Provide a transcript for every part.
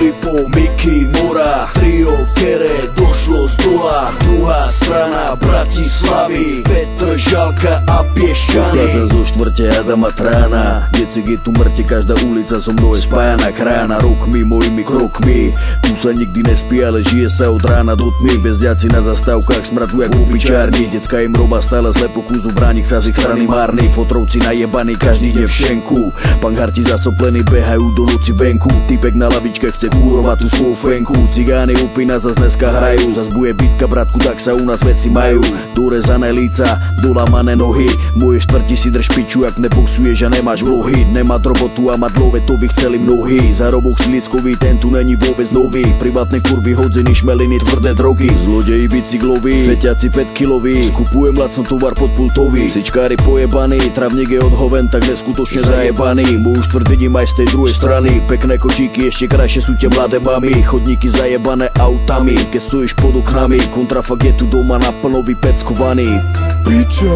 Slipov, Miky, Mora, trio Kere došlo z dola. Druhá strana Bratislavy, Petr Žalka a Piešťany. Pochádza zo štvrte Adama Trána, Decek je tu mŕte, každá ulica so mnou je spájana. Krána rokmi, mojimi krokmi, tu sa nikdy nespí, ale žije sa od rána do tmy. Bezďaci na zastávkach smradu jak opičárni, decka im roba stále slepo kúzu, bránik sa z ich strany márny. Fotrovci najebaní, každý ide v šenku, pangarti zasoplení behajú do noci venku. Typek na lavičke chce kúrovať tú svoju fenku, cigány upína zas dneska hrajú, zas bude bitka bratku, tak sa u nás veci majú. Dorezané líca, dolamané nohy, moje štvrti si drž piču, ak neboxuješ a nemáš vlohy. Nemá robotu a mať love, to by chceli mnohí. Zárobok slickový, ten tu není vôbec nový, privátne kurvy, hodziny, šmeliny, tvrdé drogy, zlodeji bicykloví, feťaci 5 kiloví, skupujem lacno tovar pod pultový. Sičkári pojebaní, travník je odhoven, tak neskutočne zajebaný. Moju štvrť vidím aj z tej druhej strany, pekné kočíky, ešte krajšie sú tie mladé mami. Chodníky zajebané autami, keď stojíš pod oknami, kontrafakt je tu doma naplno vypeckovaný. Piče.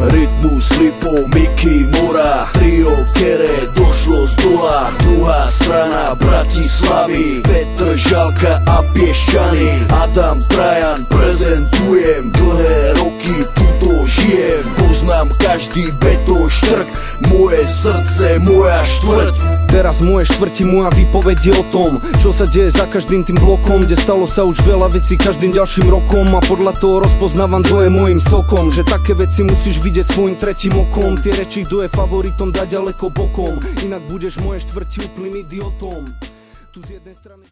Rytmus, Slipov, Miky, Mora, trio Kere došlo z dola. Druhá strana Bratislavy, Petr Žalka a Piešťany. Adam Trajan prezentujem, dlhé roky tuto žijem. Poznám každý betón štrk, moje srdce, moja štvrť. Teraz moje štvrti, moja výpoveď je o tom, čo sa deje za každým tým blokom, kde stalo sa už veľa vecí každým ďalším rokom. A podľa toho rozpoznávam, kto je môjim sokom, že také veci musíš vidieť svojim tretím okom. Tie reči, kto je favoritom, dať ďaleko bokom, inak budeš moje štvrti úplným idiotom. Tu z jednej strany